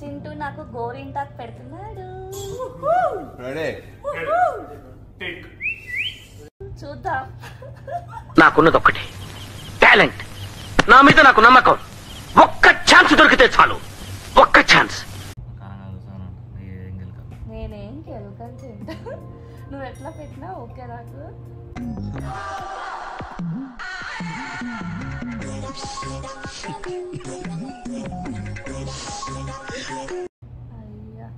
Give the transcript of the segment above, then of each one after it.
చింటూ నాకు గోరింటాకు పెడుతున్నాడు. చూద్దాం. నాకున్నది ఒక్కటే టాలెంట్. నా మీద నాకు నమ్మకం. ఒక్క ఛాన్స్ దొరికితే చాలు. ఒక్క ఛాన్స్. నేనేం గెలకని చింటూ, నువ్వు ఎట్లా పెట్టినా ఓకే నాకు. అయ్యా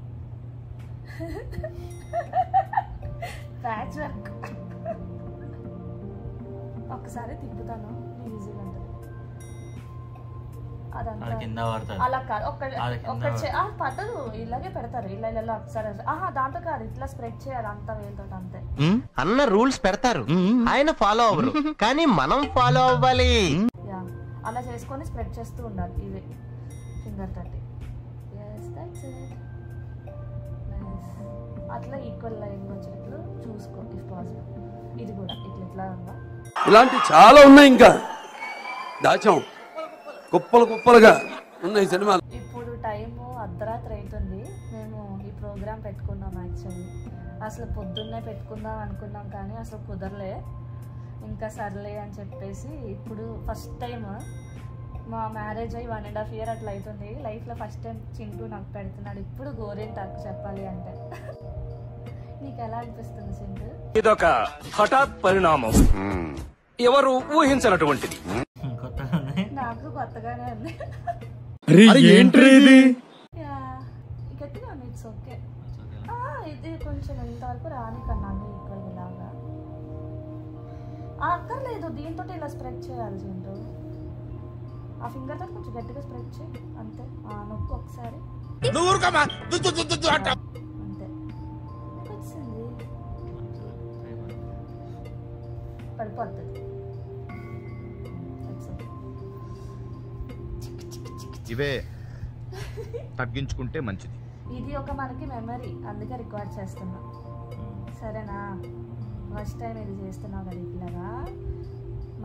ప్యాచ్ వర్క్. ఒకసారి తిప్పుతాను ఈజీగా ఉంటుంది. అదంతా అలా కాదు, పట్టదు. ఇలాగే పెడతారు. ఇలా ఇలా ఒకసారి దాంతో కాదు, ఇట్లా స్ప్రెడ్ చేయాలి అంతా వేలతో అంతే. అన్న రూల్స్ పెడతారు, ఆయన ఫాలో అవ్వరు, కానీ మనం ఫాలో అవ్వాలి. అలా చేసుకొని స్ప్రెడ్ చేస్తూ ఉండాలి. ఇవి ఫింగర్ తోటి. అట్లా ఈక్వల్ లైన్ వచ్చినట్లు చూసుకో ఇఫ్ పాసిబుల్. ఇది కూడా ఇట్లా ఇట్లా ఉందా. ఇలాంటి చాలా ఉన్నాయి, ఇంకా దాచాం కుప్పలు కుప్పలుగా ఉన్నాయి సినిమాలు. ఇప్పుడు టైము అర్ధరాత్రి అవుతుంది. మేము ఈ ప్రోగ్రామ్ పెట్టుకున్నాం. యాక్చువల్లీ అసలు పొద్దున్నే పెట్టుకుందాం అనుకున్నాం, కానీ అసలు కుదరలే. ఇంకా సర్లే అని చెప్పేసి ఇప్పుడు ఫస్ట్ టైం మా మ్యారేజ్ అయ్యి 1.5 years అట్లా అవుతుంది. లైఫ్లో ఫస్ట్ టైం చింటూ నాకు పెడుతున్నాడు. ఇప్పుడు గోరింటాకు చెప్పాలి అంటే. నీకు ఎలా అనిపిస్తుంది చింటూ? ఇదొక హఠాత్ పరిణామం, ఎవరు ఊహించినటువంటిది. నాకు కొత్తగానే ఉంది. గట్టిగా ఉంది. It's okay. ఇది కొంచెం ఇంతవరకు రాని కన్నా ఈక్వల్ ఇలాగా అక్కర్లేదు. దీంతో ఇలా స్ప్రెడ్ చేయాలి చింటూ. ఆ ఫింగర్ తో కొంచెం గట్టిగా స్ప్రెడ్ చేయి అంతే. నొక్కు ఒకసారి అంతే. వచ్చింది, పడిపోతుంది. ఇవే తగ్గించుకుంటే మంచిది. ఇది ఒక మనకి మెమరీ, అందుకే రికార్డ్ చేస్తున్నా. సరేనా? ఫస్ట్ టైం ఇది చేస్తున్నావు కదా ఇట్లాగా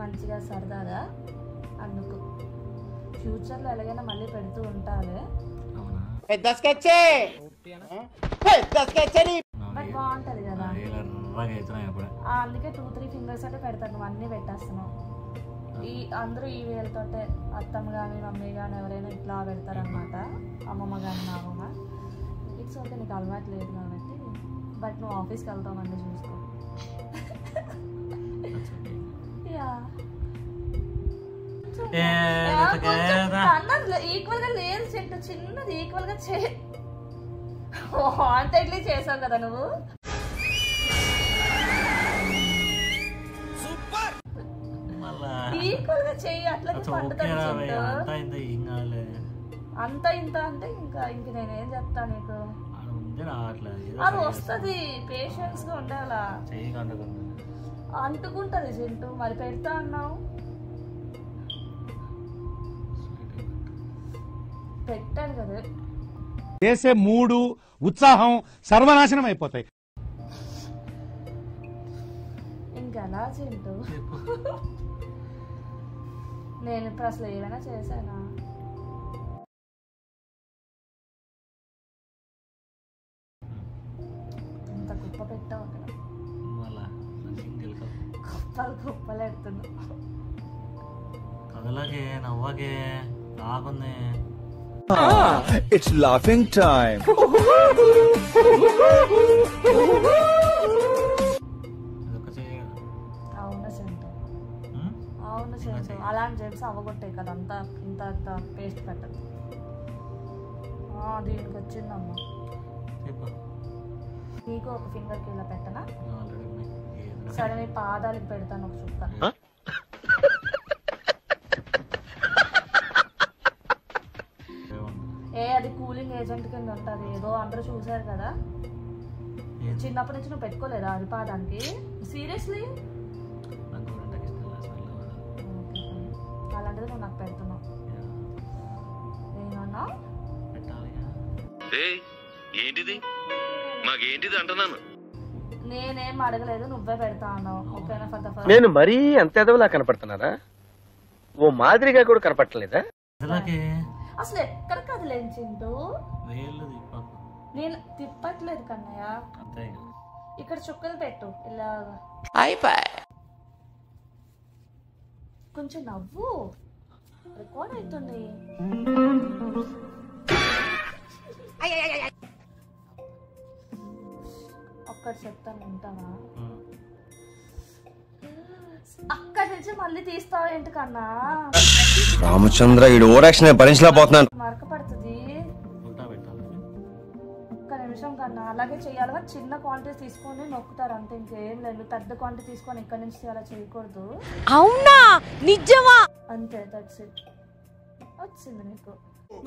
మంచిగా సరదాగా. అందుకు ఫ్యూచర్లో ఎలాగైనా మళ్ళీ పెడుతూ ఉంటాలే. బట్ బాగుంటుంది కదా. అందుకే 2-3 fingers అంటే పెడతాను. నువ్వు అన్నీ పెట్టేస్తున్నావు. అందరూ ఈ వేలతోటే, అత్తమ్మ కానీ మమ్మీ కానీ ఎవరైనా ఇట్లా పెడతారనమాట. అమ్మమ్మ కానీ మా అమ్మమ్మ. ఇట్స్ ఓకే, నీకు అలవాటు లేదు కాబట్టి. బట్ నువ్వు ఆఫీస్కి వెళ్తామని చూసుకో. ఈక్వల్ గా లేదు చెట్టు, చిన్నది ఈక్వల్ గా వాంటెడ్లీ చేసావు కదా నువ్వు. ఈక్వల్ గా చెయ్యి, అట్లా పండుతుంది. అంత ఇంత అంటే ఇంక నేనేం చెప్తా నీకు. అది వస్తుంది, పేషెన్స్ గా ఉండాలా. అంటుకుంటది చింటూ. మరి పెడతా అన్నావు, పెట్టాను కదా. చేసే మూడు ఉత్సాహం సర్వనాశనం అయిపోతాయి. ఇంకెలా చింటూ? నేను ఇప్పుడు అసలు ఏమైనా చేశానా? ఇంత కుప్ప పెట్టావు అక్కడ. కుప్పలు కుప్పలు ఎడుతున్నా. It's laughing time. అవును చింటూ, అవును చింటూ. అలాంటి జెంట్స్ అవ్వగొట్టాయి కదా. అంతా ఇంత పేస్ట్ పెట్టదు. దీనికి వచ్చిందమ్మా. నీకు ఒక ఫింగర్కి ఇలా పెట్టనా? సరే, నీ పాదాలకు పెడతాను ఒక చుక్క. అది కూలింగ్ ఏజెంట్ కింద ఉంటుంది. ఏదో అందరూ చూసారు కదా. చిన్నప్పటి నుంచి నువ్వు పెట్టుకోలేదా అది పాదానికి? సీరియస్లీ? అలాంటిది నువ్వు నాకు పెడుతున్నావు. ఏమన్నా ఏంటిది మాకేంటిది అంటున్నాను. నేనేం అడగలేదు, నువ్వే పెడతా అన్నావు. ఓకేనా? For the first. నేను మరీ అంత ఎదవలా కనపడుతున్నారా? ఓ మాదిరిగా కూడా కనపడలేదా? అసలు ఎక్కడ కదలేను చింటూ. నేను తిప్పట్లేదు కన్నయ్య. ఇక్కడ చుక్కలు పెట్టు ఇలాగా. కొంచెం నవ్వు, రికార్డ్ అవుతుంది. ఒక్కటి చెప్తాను ఉంటావా? అక్కడి నుంచి మళ్ళీ తీస్తావు ఏంటి కన్నా? రామచంద్ర ఈ ఓవరాక్షన్ భరించలేకపోతున్నాను. మరక పడుతుంది. ఒక్క నిమిషం కన్నా అలాగే చెయ్యాలిగా. చిన్న క్వాంటిటీ తీసుకొని నొక్కుతారు అంతే, ఇంకేం లేదు. పెద్ద క్వాంటిటీ తీసుకొని ఇక్కడ నుంచి అలా చేయకూడదు. అవునా? నిజమా? అంతే, దట్స్ ఇట్. వచ్చింది నీకు.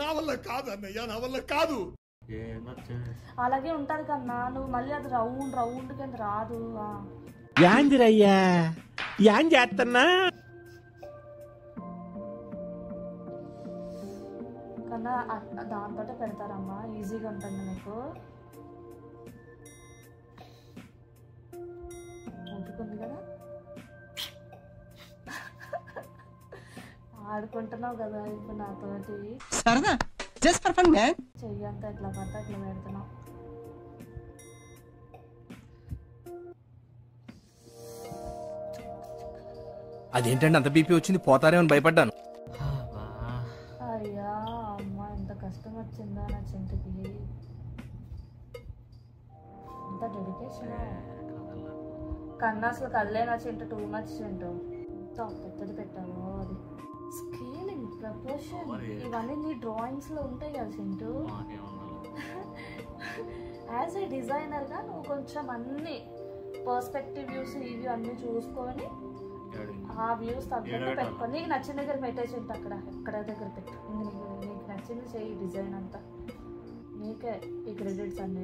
నా వల్ల కాదు అన్నయ్య, నా వల్ల కాదు. అలాగే ఉంటది కన్నా. నువ్వు మళ్ళీ అది రౌండ్ కింద రాదు. యాందిరయ్యా ఏం చేస్తున్నా కన్నా దాంతో పెడతారమ్మా, ఈజీగా ఉంటుంది నీకు. ఓపికంది కదా, ఆడుకుంటున్నావు కదా ఇప్పుడు నాతోటి. సరదా జస్ట్ ఫర్ ఫన్ మ్యాన్. చెయ్యంతా ఎట్లా పడితే అట్లా పెడుతున్నావు. అదేంటండి అంత బీపీ వచ్చింది, పోతారేమని భయపడ్డాను. అయ్యా అమ్మ, ఎంత కష్టం వచ్చిందా నా చింతకి. ఎంత డెడికేషన్ కన్నా. అసలు కళ్ళే నా చింట టూ మచ్ చింటూ. ఎంత పెద్దది పెట్టావో అది. స్కేలింగ్, ప్రపోర్షన్ ఇవన్నీ నీ డ్రాయింగ్స్ లో ఉంటాయి కదా చింటూ. యాజ్ ఏ డిజైనర్గా నువ్వు కొంచెం అన్ని పర్స్పెక్టివ్ వ్యూస్ ఇవి అన్నీ చూసుకొని ఆ వ్యూస్ తగ్గట్టు పెట్టుకో. నీకు నచ్చిన దగ్గర పెట్టేసింటు, అక్కడ ఎక్కడ దగ్గర పెట్టు. నీకు నచ్చింది చెయ్యి, డిజైన్ అంతా నీకే ఈ క్రెడిట్స్ అన్నీ.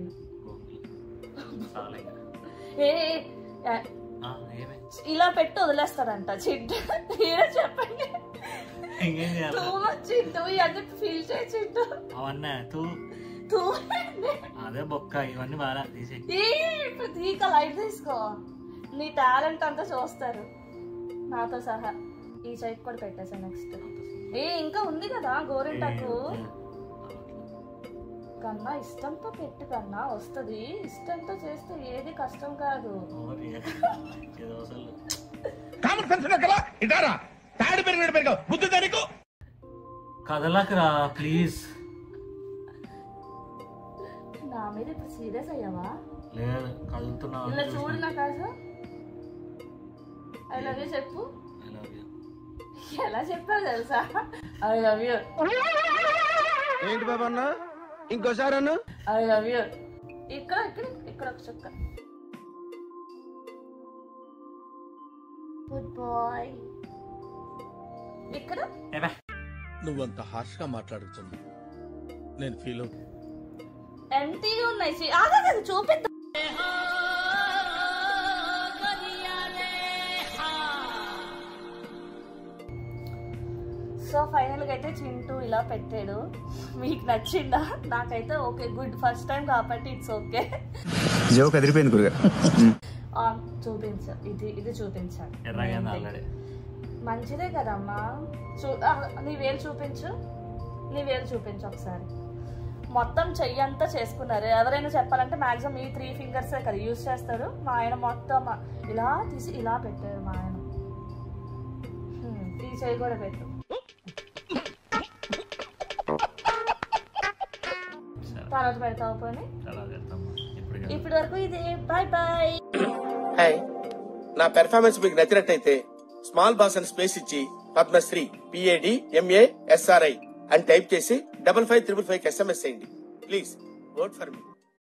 ఇలా పెట్టి వదిలేస్తారంట చింటూ. మీరే చెప్పండి. చింటూ ఇవన్నీ ఫీల్ చేయి చింటూ. తీక లైట్ తీసుకో, నీ టాలెంట్ అంతా చూస్తారు నాతో సహా. ఈ సైడ్ కూడా పెట్టేసా. నెక్స్ట్ ఇంకా ఉంది కదా గోరింటాకు. కన్నా ఇష్టంతో పెట్టు కన్నా, వస్తుంది. ఇష్టంతో చేస్తే ఏది కష్టం కాదు. కదలకరా ప్లీజ్. నా మీద ఇప్పుడు సీరియస్ అయ్యావా? లేదు, కదులుతున్నా. ఇలా చూడు నా కాదు. ఐ లవ్ యూ చెప్పు. ఎలా చెప్పావు తెలుసా? I love you. ఏంటి బాబా అన్న, ఇంకోసారి అన్న. I love you. ఇక్కడ ఇక్కడ ఇక్కడ ఒక చుక్క. Good boy. ఇక్కడ నువ్వంత హార్ష్ గా మాట్లాడుతుంది నేను ఫీల్ అవుతుంది. ఎంటీగా ఉన్నాయి. ఆగా కదా చూపిద్దాం. సో ఫైనల్గా అయితే చింటూ ఇలా పెట్టాడు. మీకు నచ్చిందా? నాకైతే ఓకే, గుడ్. ఫస్ట్ టైం కాబట్టి ఇట్స్ ఓకే. జోక్ అదిరిపోయింది గురుగా. చూపించా, ఇది చూపించాను. మంచిదే కదమ్మా. నీ వేలు చూపించు, నీ వేలు చూపించు ఒకసారి. మొత్తం చెయ్యంతా చేసుకున్నారు. ఎవరైనా చెప్పాలంటే మాక్సిమం ఈ 3 ఫింగర్సే కదా యూజ్ చేస్తారు. మా ఆయన మొత్తం ఇలా తీసి ఇలా పెట్టారు మా ఆయన. ఈ చెయ్యి కూడా పెట్టు. తర్వాత పెడతావు పోనీ. ఇప్పటి వరకు ఇది. Bye bye. హాయ్, నా పెర్ఫార్మెన్స్ మీకు నచ్చినట్టయితే స్మాల్ బాస్ అని స్పేస్ ఇచ్చి పద్మశ్రీ PADMASRI అని టైప్ చేసి 5555 SMS చేయండి. Please vote for me.